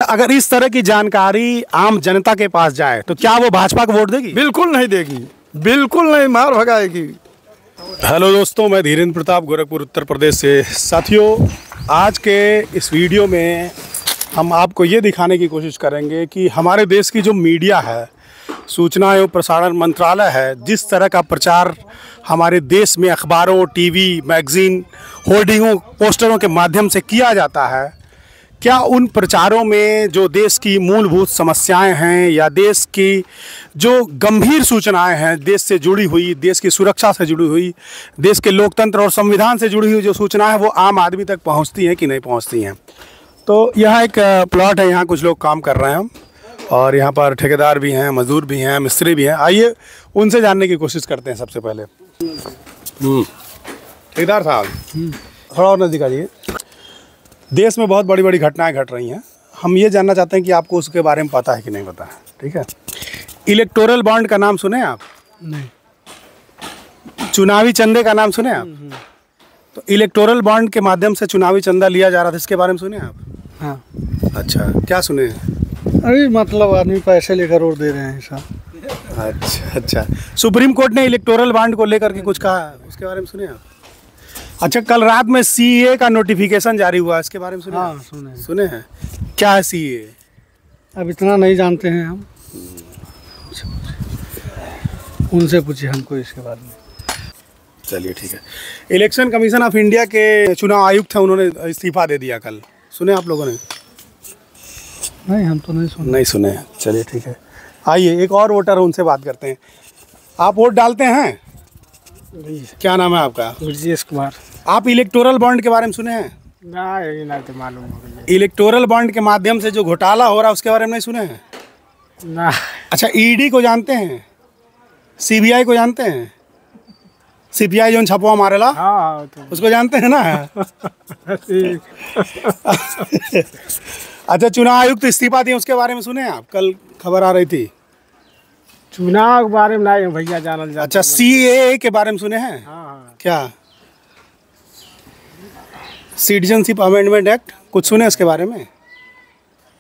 अगर इस तरह की जानकारी आम जनता के पास जाए तो क्या वो भाजपा को वोट देगी? बिल्कुल नहीं देगी, बिल्कुल नहीं, मार भगाएगी। हेलो दोस्तों, मैं धीरेन्द्र प्रताप, गोरखपुर, उत्तर प्रदेश से। साथियों, आज के इस वीडियो में हम आपको ये दिखाने की कोशिश करेंगे कि हमारे देश की जो मीडिया है, सूचना एवं प्रसारण मंत्रालय है, जिस तरह का प्रचार हमारे देश में अखबारों, टीवी, मैगजीन, होर्डिंगों, पोस्टरों के माध्यम से किया जाता है, क्या उन प्रचारों में जो देश की मूलभूत समस्याएं हैं या देश की जो गंभीर सूचनाएं हैं, देश से जुड़ी हुई, देश की सुरक्षा से जुड़ी हुई, देश के लोकतंत्र और संविधान से जुड़ी हुई जो सूचनाएं हैं वो आम आदमी तक पहुंचती हैं कि नहीं पहुंचती हैं? तो यह एक प्लॉट है, यहाँ कुछ लोग काम कर रहे हैं हम, और यहाँ पर ठेकेदार भी हैं, मजदूर भी हैं, मिस्त्री भी हैं। आइए उनसे जानने की कोशिश करते हैं। सबसे पहले ठेकेदार साहब, थोड़ा और नज़दीक आइए। देश में बहुत बड़ी बड़ी घटनाएं घट रही हैं, हम ये जानना चाहते हैं कि आपको उसके बारे में पता है कि नहीं पता है। ठीक है, इलेक्टोरल बॉन्ड का नाम सुने आप? नहीं। चुनावी चंदे का नाम सुने आप? तो इलेक्टोरल बॉन्ड के माध्यम से चुनावी चंदा लिया जा रहा था, इसके बारे में सुने आप? हाँ। अच्छा, क्या सुने? अरे मतलब आदमी पैसे लेकर और दे रहे हैं साहब। अच्छा, सुप्रीम कोर्ट ने इलेक्टोरल बॉन्ड को लेकर के कुछ कहा, उसके बारे में सुने आप? अच्छा, कल रात में सीए का नोटिफिकेशन जारी हुआ, इसके बारे में सुने? हाँ, सुने हैं। क्या है सीए? अब इतना नहीं जानते हैं हम, उनसे पूछिए हमको इसके बारे में। चलिए ठीक है। इलेक्शन कमीशन ऑफ इंडिया के चुनाव आयुक्त हैं, उन्होंने इस्तीफा दे दिया कल, सुने आप लोगों ने? नहीं, हम तो नहीं सुने। चलिए ठीक है, आइए एक और वोटर है, उनसे बात करते हैं। आप वोट डालते हैं? क्या नाम है आपका? ब्रजेश कुमार। आप इलेक्टोरल बॉन्ड के बारे में सुने हैं? नहीं तो मालूम हो गया। इलेक्टोरल बॉन्ड के माध्यम से जो घोटाला हो रहा है उसके बारे में नहीं सुने हैं? ना। अच्छा, ईडी को जानते हैं? सीबीआई को जानते हैं? सीपीआई जो छापवा मारेला, हाँ, तो उसको जानते हैं ना? अच्छा, चुनाव आयुक्त इस्तीफा दिए, उसके बारे में सुने हैं आप? कल खबर आ रही थी। चुनाव के बारे में नहीं भैया जानल जाता। अच्छा, सीएए के बारे में सुने हैं? हाँ। क्या? सिटीजनशिप अमेंडमेंट एक्ट, कुछ सुने इसके बारे में?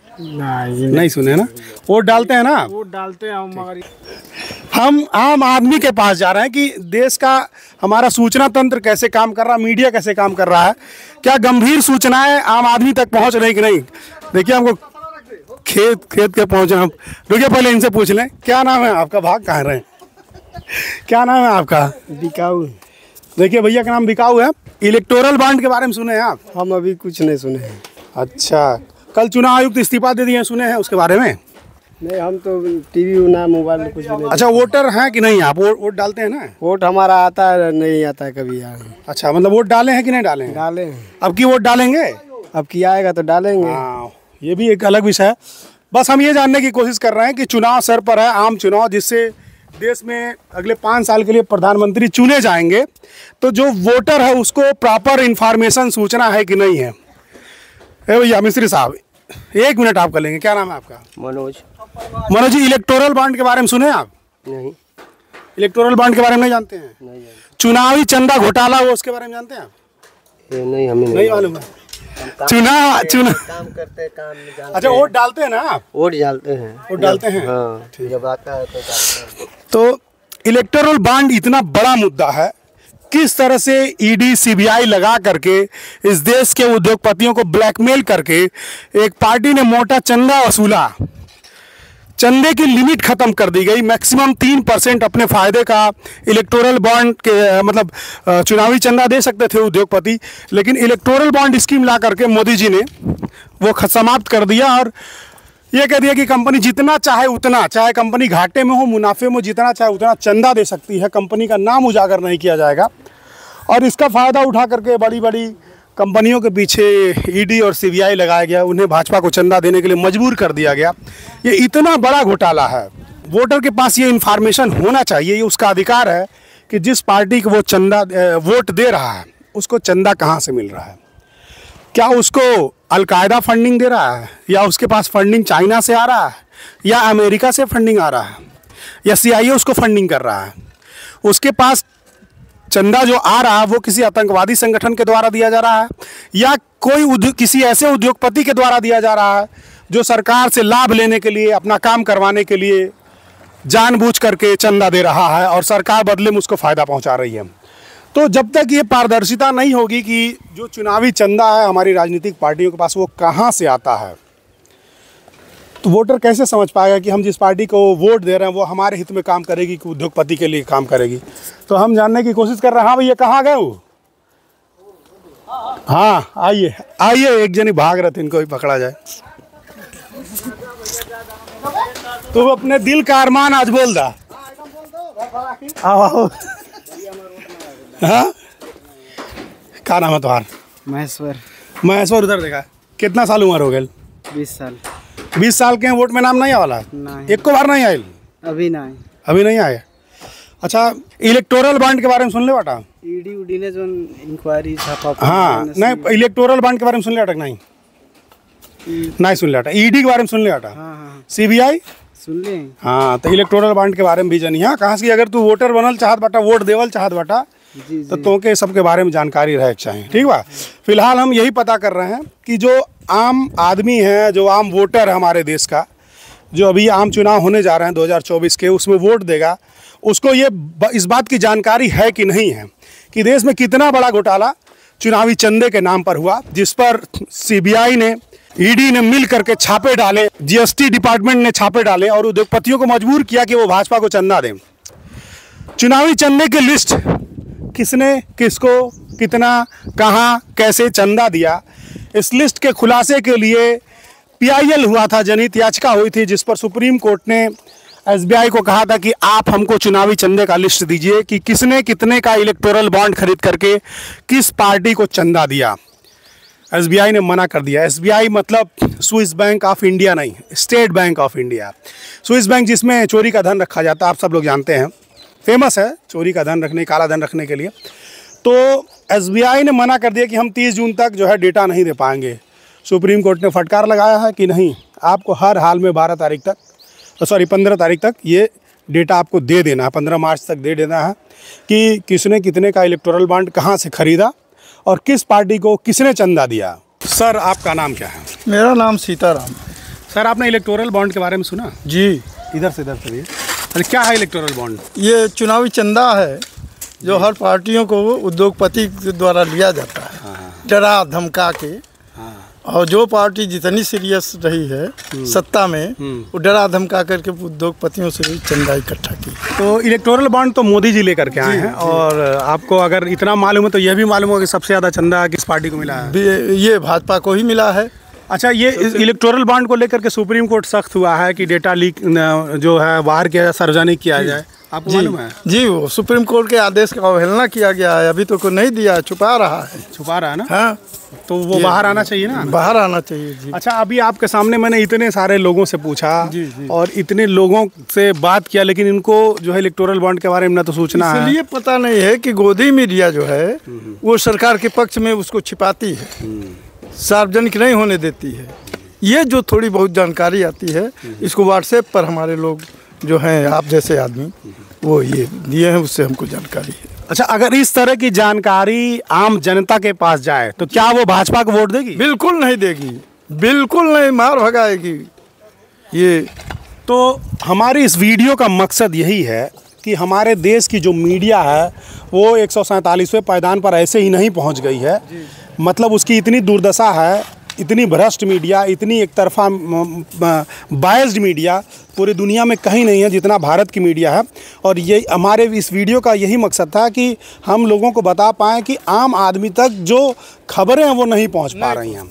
नहीं सुने ना? वोट डालते हैं ना? वोट डालते हैं हम, मगर हम आम आदमी के पास जा रहे हैं कि देश का हमारा सूचना तंत्र कैसे काम कर रहा है, मीडिया कैसे काम कर रहा है, क्या गंभीर सूचनाएं आम आदमी तक पहुंच रही कि नहीं। देखिए, हमको खेत के पहुंचे हम। रुकिए, पहले इनसे पूछ लें, क्या नाम है आपका? भाग कहाँ रहे हैं? क्या नाम है आपका? बिकाऊ। देखिए, भैया का नाम बिकाऊ है। इलेक्टोरल बॉन्ड के बारे में सुने हैं आप? हम अभी कुछ नहीं सुने हैं। अच्छा, कल चुनाव आयुक्त इस्तीफा दे दिए, सुने हैं उसके बारे में? नहीं, हम तो टीवी ना मोबाइल में कुछ भी नहीं। अच्छा, वोटर हैं कि नहीं आप? वोट डालते हैं ना? वोट हमारा आता है, नहीं आता है कभी यार। अच्छा, मतलब वोट डाले हैं कि नहीं डाले हैं? डाले हैं। अब की वोट डालेंगे? अब की आएगा तो डालेंगे। हाँ, ये भी एक अलग विषय है। बस हम ये जानने की कोशिश कर रहे हैं कि चुनाव सर पर है, आम चुनाव, जिससे देश में अगले 5 साल के लिए प्रधानमंत्री चुने जाएंगे, तो जो वोटर है उसको प्रॉपर इन्फॉर्मेशन, सूचना है कि नहीं है। भैया मिस्त्री साहब, 1 मिनट आप कर लेंगे। क्या नाम है आपका? मनोज जी, इलेक्टोरल बॉन्ड के बारे में सुने आप? नहीं। इलेक्टोरल बॉन्ड के बारे में नहीं जानते हैं? नहीं। चुनावी चंदा घोटाला वो, उसके बारे में जानते हैं आप? नहीं, हमें नहीं मालूम है। चुना काम करते हैं, काम में जानते। अच्छा, वोट डालते हैं ना आप? वोट डालते हैं। वोट डालते हैं? हाँ, जब आता है तो डालते हैं। तो इलेक्टोरल बॉन्ड इतना बड़ा मुद्दा है, किस तरह से ईडी, सीबीआई लगा करके इस देश के उद्योगपतियों को ब्लैकमेल करके एक पार्टी ने मोटा चंदा वसूला। चंदे की लिमिट खत्म कर दी गई, मैक्सिमम 3% अपने फायदे का इलेक्टोरल बॉन्ड के मतलब चुनावी चंदा दे सकते थे उद्योगपति, लेकिन इलेक्टोरल बॉन्ड स्कीम ला करके मोदी जी ने वो समाप्त कर दिया और ये कह दिया कि कंपनी जितना चाहे उतना, चाहे कंपनी घाटे में हो, मुनाफे में हो, जितना चाहे उतना चंदा दे सकती है, कंपनी का नाम उजागर नहीं किया जाएगा। और इसका फ़ायदा उठा करके बड़ी बड़ी कंपनियों के पीछे ईडी और सीबीआई लगाया गया, उन्हें भाजपा को चंदा देने के लिए मजबूर कर दिया गया। ये इतना बड़ा घोटाला है। वोटर के पास ये इन्फॉर्मेशन होना चाहिए, ये उसका अधिकार है कि जिस पार्टी को वो चंदा वोट दे रहा है उसको चंदा कहाँ से मिल रहा है। क्या उसको अलकायदा फंडिंग दे रहा है, या उसके पास फंडिंग चाइना से आ रहा है, या अमेरिका से फंडिंग आ रहा है, या सीआईए उसको फंडिंग कर रहा है। उसके पास चंदा जो आ रहा है वो किसी आतंकवादी संगठन के द्वारा दिया जा रहा है, या कोई किसी ऐसे उद्योगपति के द्वारा दिया जा रहा है। जो सरकार से लाभ लेने के लिए, अपना काम करवाने के लिए जानबूझ करके चंदा दे रहा है और सरकार बदले में उसको फ़ायदा पहुंचा रही है। तो जब तक ये पारदर्शिता नहीं होगी कि जो चुनावी चंदा है हमारी राजनीतिक पार्टियों के पास वो कहाँ से आता है, तो वोटर कैसे समझ पाएगा कि हम जिस पार्टी को वोट दे रहे हैं वो हमारे हित में काम करेगी कि उद्योगपति के लिए काम करेगी। तो हम जानने की कोशिश कर रहे हैं। हाँ भैया, कहाँ गए वो? हाँ आइए आइए, एक जनी भाग रहे थे, इनको भी पकड़ा जाए। तो अपने दिल का अरमान आज बोल दा। आओ आओ। हाँ, क्या नाम है तुम्हारा? महेश्वर। महेश्वर, उधर देखा। कितना साल उम्र हो गए? 20 साल। 20 साल के हैं, वोट में नाम नहीं आवाला? नहीं। एक को बार नहीं आए? अभी नहीं। अभी नहीं आए। अच्छा, इलेक्टोरल बॉन्ड के बारे में सुन ले बेटा? ईडी उडी ने जो इंक्वायरी छापा। हाँ नहीं, इलेक्टोरल बॉन्ड के बारे में सुन ले अटक? नहीं नहीं सुन ले अटक। ईडी के बारे में सुन ले अटक? हाँ। सीबीआई सुन ले। हाँ, तो इलेक्टोरल बॉन्ड के बारे में भी जानी। हाँ, कहाँ से अगर तू वोटर बनल चाहत बाटा, वोट देवल चाहत बाटा, तो तुमके सबके बारे में जानकारी रहे चाहिए। ठीक बा। फिलहाल हम यही पता कर रहे हैं कि जो आम आदमी है, जो आम वोटर है हमारे देश का, जो अभी आम चुनाव होने जा रहे हैं 2024 के, उसमें वोट देगा, उसको ये इस बात की जानकारी है कि नहीं है कि देश में कितना बड़ा घोटाला चुनावी चंदे के नाम पर हुआ, जिस पर सीबीआई ने, ईडी ने मिल करके छापे डाले, जीएसटी डिपार्टमेंट ने छापे डाले और उद्योगपतियों को मजबूर किया कि वो भाजपा को चंदा दें। चुनावी चंदे की लिस्ट, किसने किसको कितना कहाँ कैसे चंदा दिया, इस लिस्ट के खुलासे के लिए पीआईएल हुआ था, जनहित याचिका हुई थी, जिस पर सुप्रीम कोर्ट ने एसबीआई को कहा था कि आप हमको चुनावी चंदे का लिस्ट दीजिए कि किसने कितने का इलेक्टोरल बॉन्ड खरीद करके किस पार्टी को चंदा दिया। एसबीआई ने मना कर दिया। एसबीआई मतलब स्विस बैंक ऑफ इंडिया नहीं, state bank of India. Swiss bank जिसमें चोरी का धन रखा जाता है, आप सब लोग जानते हैं, फेमस है चोरी का धन रखने, काला धन रखने के लिए। तो एसबीआई ने मना कर दिया कि हम 30 जून तक जो है डेटा नहीं दे पाएंगे। सुप्रीम कोर्ट ने फटकार लगाया है कि नहीं, आपको हर हाल में 15 तारीख तक ये डेटा आपको दे देना है, 15 मार्च तक दे देना है कि किसने कितने का इलेक्टोरल बॉन्ड कहाँ से खरीदा और किस पार्टी को किसने चंदा दिया। सर, आपका नाम क्या है? मेरा नाम सीताराम। सर, आपने इलेक्टोरल बॉन्ड के बारे में सुना? जी। इधर से चलिए। अरे क्या है इलेक्टोरल बॉन्ड? ये चुनावी चंदा है जो हर पार्टियों को उद्योगपति द्वारा लिया जाता है, डरा धमका के। और जो पार्टी जितनी सीरियस रही है सत्ता में, वो डरा धमका करके उद्योगपतियों से चंदा इकट्ठा की। तो इलेक्टोरल बॉन्ड तो मोदी जी लेकर के आए हैं, और आपको अगर इतना मालूम है तो यह भी मालूम होगा कि सबसे ज़्यादा चंदा किस पार्टी को मिला है? ये भाजपा को ही मिला है। अच्छा, ये इलेक्टोरल बॉन्ड को लेकर के सुप्रीम कोर्ट सख्त हुआ है कि डेटा लीक जो है बाहर किया, सार्वजनिक किया जाए, आपको मालूम है? जी, वो सुप्रीम कोर्ट के आदेश का अवहेलना किया गया है, अभी तो कोई नहीं दिया, छुपा रहा है ना। हाँ, तो वो बाहर आना चाहिए ना? बाहर आना चाहिए जी। अच्छा, अभी आपके सामने मैंने इतने सारे लोगों से पूछा जी। और इतने लोगों से बात किया, लेकिन इनको जो है इलेक्टोरल बॉन्ड के बारे में ना तो सूचना है, इसलिए पता नहीं है कि गोदी मीडिया जो है वो सरकार के पक्ष में उसको छिपाती है, सार्वजनिक नहीं होने देती है। ये जो थोड़ी बहुत जानकारी आती है, इसको व्हाट्सएप पर हमारे लोग जो हैं, आप जैसे आदमी, वो ये दिए हैं, उससे हमको जानकारी है। अच्छा, अगर इस तरह की जानकारी आम जनता के पास जाए तो क्या वो भाजपा को वोट देगी? बिल्कुल नहीं देगी, बिल्कुल नहीं, मार भगाएगी। ये तो हमारी इस वीडियो का मकसद यही है कि हमारे देश की जो मीडिया है वो 147वें पायदान पर ऐसे ही नहीं पहुंच गई है। मतलब उसकी इतनी दुर्दशा है, इतनी भ्रष्ट मीडिया, इतनी एक तरफा बायस्ड मीडिया पूरी दुनिया में कहीं नहीं है जितना भारत की मीडिया है। और ये हमारे इस वीडियो का यही मकसद था कि हम लोगों को बता पाएँ कि आम आदमी तक जो खबरें हैं वो नहीं पहुंच पा रही हैं।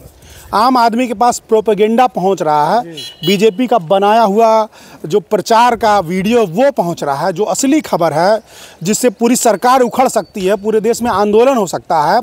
आम आदमी के पास प्रोपेगेंडा पहुंच रहा है, बीजेपी का बनाया हुआ जो प्रचार का वीडियो वो पहुंच रहा है, जो असली खबर है जिससे पूरी सरकार उखड़ सकती है, पूरे देश में आंदोलन हो सकता है,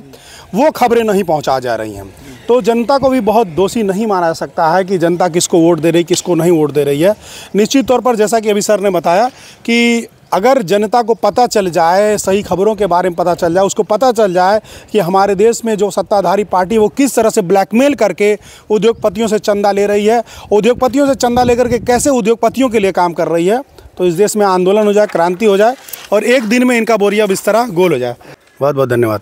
वो खबरें नहीं पहुंचा जा रही हैं। तो जनता को भी बहुत दोषी नहीं माना जा सकता है कि जनता किसको वोट दे रही, किसको नहीं वोट दे रही है। निश्चित तौर पर जैसा कि अभी सर ने बताया कि अगर जनता को पता चल जाए, सही खबरों के बारे में पता चल जाए, उसको पता चल जाए कि हमारे देश में जो सत्ताधारी पार्टी वो किस तरह से ब्लैकमेल करके उद्योगपतियों से चंदा ले रही है, उद्योगपतियों से चंदा लेकर के कैसे उद्योगपतियों के लिए काम कर रही है, तो इस देश में आंदोलन हो जाए, क्रांति हो जाए और एक दिन में इनका बोरिया बिस्तरा गोल हो जाए। बहुत बहुत धन्यवाद।